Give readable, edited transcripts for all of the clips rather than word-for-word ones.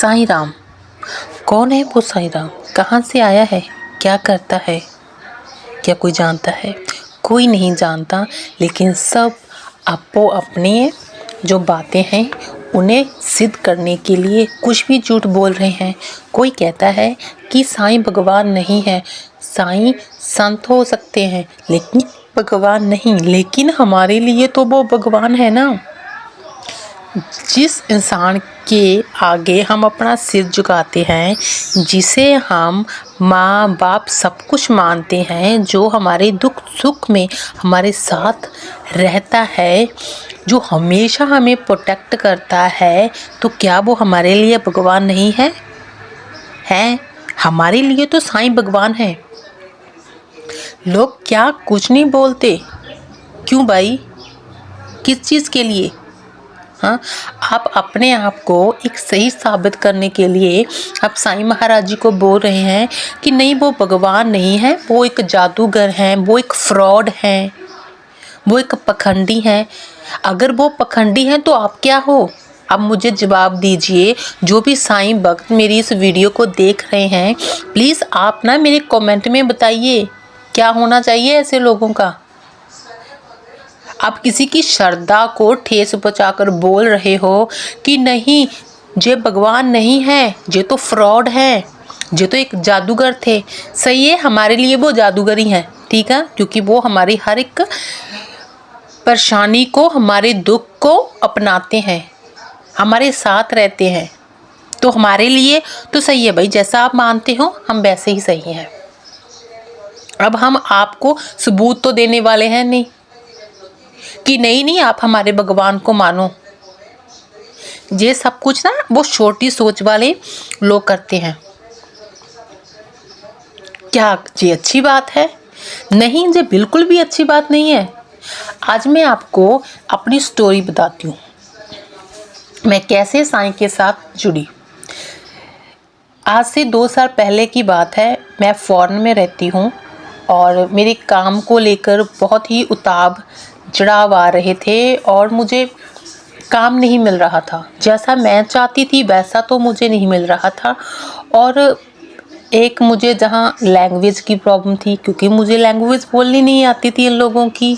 साईं राम। कौन है वो साईं राम? कहाँ से आया है? क्या करता है? क्या कोई जानता है? कोई नहीं जानता, लेकिन सब आपो अपने जो बातें हैं उन्हें सिद्ध करने के लिए कुछ भी झूठ बोल रहे हैं। कोई कहता है कि साईं भगवान नहीं है, साईं संत हो सकते हैं लेकिन भगवान नहीं। लेकिन हमारे लिए तो वो भगवान है ना। जिस इंसान के आगे हम अपना सिर झुकाते हैं, जिसे हम माँ बाप सब कुछ मानते हैं, जो हमारे दुख सुख में हमारे साथ रहता है, जो हमेशा हमें प्रोटेक्ट करता है, तो क्या वो हमारे लिए भगवान नहीं है? हमारे लिए तो साईं भगवान है। लोग क्या कुछ नहीं बोलते? क्यों भाई? किस चीज़ के लिए? हाँ, आप अपने आप को एक सही साबित करने के लिए आप साईं महाराज जी को बोल रहे हैं कि नहीं, वो भगवान नहीं है, वो एक जादूगर हैं, वो एक फ्रॉड हैं, वो एक पखंडी हैं। अगर वो पखंडी हैं तो आप क्या हो? अब मुझे जवाब दीजिए। जो भी साईं भक्त मेरी इस वीडियो को देख रहे हैं, प्लीज़ आप ना मेरे कमेंट में बताइए क्या होना चाहिए ऐसे लोगों का। आप किसी की श्रद्धा को ठेस पहुंचाकर बोल रहे हो कि नहीं, ये भगवान नहीं है, ये तो फ्रॉड है, ये तो एक जादूगर थे। सही है, हमारे लिए वो जादूगर ही हैं, ठीक है, क्योंकि वो हमारी हर एक परेशानी को, हमारे दुख को अपनाते हैं, हमारे साथ रहते हैं। तो हमारे लिए तो सही है भाई, जैसा आप मानते हो हम वैसे ही सही हैं। अब हम आपको सबूत तो देने वाले हैं नहीं कि नहीं आप हमारे भगवान को मानो। ये सब कुछ ना वो छोटी सोच वाले लोग करते हैं। क्या ये अच्छी बात है? नहीं, ये बिल्कुल भी अच्छी बात नहीं है। आज मैं आपको अपनी स्टोरी बताती हूँ, मैं कैसे साईं के साथ जुड़ी। आज से 2 साल पहले की बात है। मैं फॉरेन में रहती हूँ और मेरे काम को लेकर बहुत ही उतार चढ़ाव आ रहे थे और मुझे काम नहीं मिल रहा था। जैसा मैं चाहती थी वैसा तो मुझे नहीं मिल रहा था। और एक मुझे जहाँ लैंग्वेज की प्रॉब्लम थी, क्योंकि मुझे लैंग्वेज बोलनी नहीं आती थी इन लोगों की।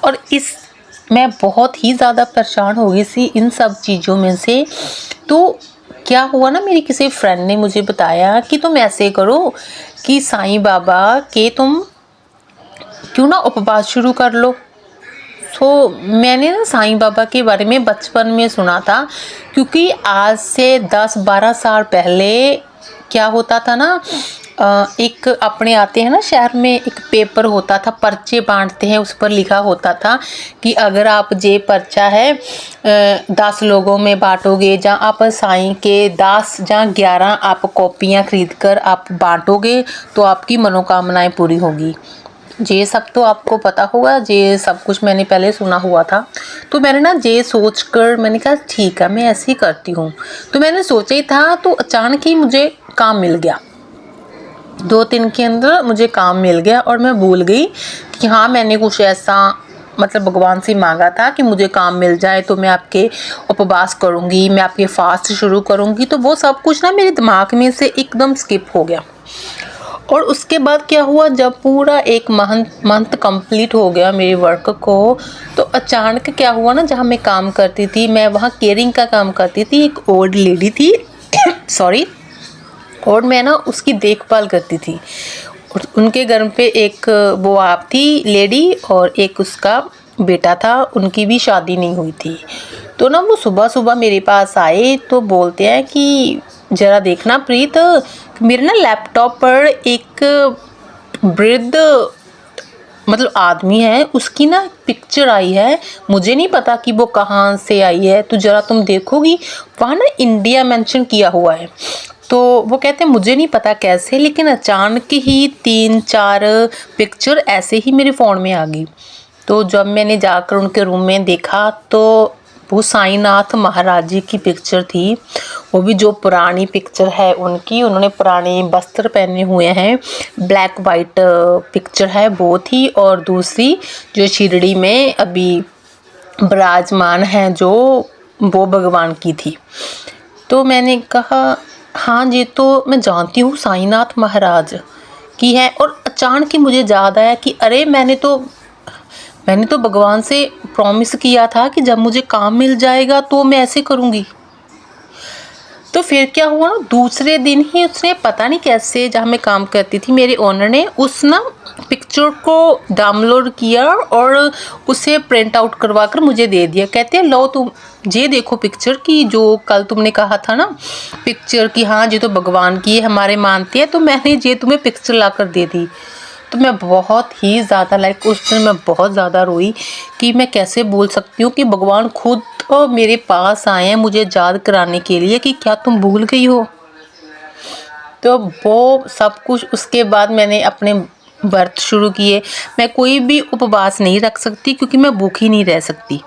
और मैं बहुत ही ज़्यादा परेशान हो गई थी इन सब चीज़ों में से। तो क्या हुआ ना, मेरी किसी फ्रेंड ने मुझे बताया कि तुम ऐसे करो कि साईं बाबा के तुम क्यों ना उपवास शुरू कर लो। तो मैंने ना साईं बाबा के बारे में बचपन में सुना था, क्योंकि आज से 10-12 साल पहले क्या होता था ना, एक अपने आते हैं ना शहर में, एक पेपर होता था, पर्चे बांटते हैं, उस पर लिखा होता था कि अगर आप ये पर्चा है 10 लोगों में बांटोगे, जहाँ आप साईं के 10 या 11 आप कॉपियाँ खरीद कर आप बांटोगे तो आपकी मनोकामनाएं पूरी होगी। ये सब तो आपको पता होगा, ये सब कुछ मैंने पहले सुना हुआ था। तो मैंने ना ये सोच कर मैंने कहा ठीक है, मैं ऐसे ही करती हूँ। तो मैंने सोचा ही था, तो अचानक ही मुझे काम मिल गया। 2-3 के अंदर मुझे काम मिल गया और मैं भूल गई कि हाँ, मैंने कुछ ऐसा मतलब भगवान से मांगा था कि मुझे काम मिल जाए तो मैं आपके उपवास करूँगी, मैं आपके फास्ट शुरू करूँगी। तो वो सब कुछ ना मेरे दिमाग में से एकदम स्किप हो गया। और उसके बाद क्या हुआ, जब पूरा एक मंथ कंप्लीट हो गया मेरे वर्क को, तो अचानक क्या हुआ ना, जहाँ मैं काम करती थी, मैं वहाँ केयरिंग का काम करती थी। एक ओल्ड लेडी थी सॉरी, और मैं ना उसकी देखभाल करती थी। और उनके घर पे एक वो आप थी लेडी और एक उसका बेटा था, उनकी भी शादी नहीं हुई थी। तो ना वो सुबह सुबह मेरे पास आए तो बोलते हैं कि ज़रा देखना प्रीत, मेरे ना लैपटॉप पर एक वृद्ध मतलब आदमी है, उसकी ना पिक्चर आई है, मुझे नहीं पता कि वो कहाँ से आई है, तो ज़रा तुम देखोगी। वहाँ ना इंडिया मेंशन किया हुआ है। तो वो कहते हैं मुझे नहीं पता कैसे, लेकिन अचानक ही 3-4 पिक्चर ऐसे ही मेरे फ़ोन में आ गई। तो जब मैंने जाकर उनके रूम में देखा तो वो साईनाथ महाराज जी की पिक्चर थी। वो भी जो पुरानी पिक्चर है उनकी, उन्होंने पुराने वस्त्र पहने हुए हैं, ब्लैक वाइट पिक्चर है वो थी। और दूसरी जो शिरडी में अभी विराजमान है जो, वो भगवान की थी। तो मैंने कहा हाँ ये तो मैं जानती हूँ साईनाथ महाराज की है। और अचानक ही मुझे याद आया कि अरे मैंने तो भगवान से प्रॉमिस किया था कि जब मुझे काम मिल जाएगा तो मैं ऐसे करूँगी। तो फिर क्या हुआ ना, दूसरे दिन ही उसने पता नहीं कैसे, जहाँ मैं काम करती थी मेरे ओनर ने उस ना पिक्चर को डाउनलोड किया और उसे प्रिंट आउट करवा कर मुझे दे दिया। कहते हैं लो तुम ये देखो पिक्चर की जो कल तुमने कहा था ना पिक्चर की, हाँ ये तो भगवान की है, हमारे मानते हैं, तो मैंने ये तुम्हें पिक्चर ला कर दे दी। तो मैं बहुत ही ज़्यादा उस दिन मैं बहुत ज़्यादा रोई कि मैं कैसे बोल सकती हूँ कि भगवान खुद मेरे पास आए हैं मुझे याद कराने के लिए कि क्या तुम भूल गई हो। तो वो सब कुछ उसके बाद मैंने अपने व्रत शुरू किए। मैं कोई भी उपवास नहीं रख सकती क्योंकि मैं भूखी नहीं रह सकती।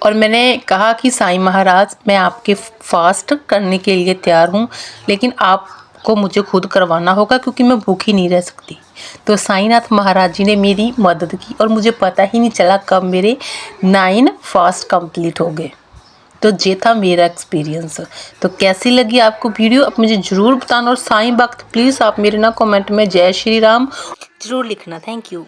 और मैंने कहा कि साईं महाराज मैं आपके फास्ट करने के लिए तैयार हूँ, लेकिन आपको मुझे खुद करवाना होगा क्योंकि मैं भूखी नहीं रह सकती। तो साईनाथ महाराज जी ने मेरी मदद की और मुझे पता ही नहीं चला कब मेरे 9 फास्ट कंप्लीट हो गए। तो ये था मेरा एक्सपीरियंस। तो कैसी लगी आपको वीडियो आप मुझे ज़रूर बताना। और साईं भक्त प्लीज़ आप मेरे ना कमेंट में जय श्री राम ज़रूर लिखना। Thank you.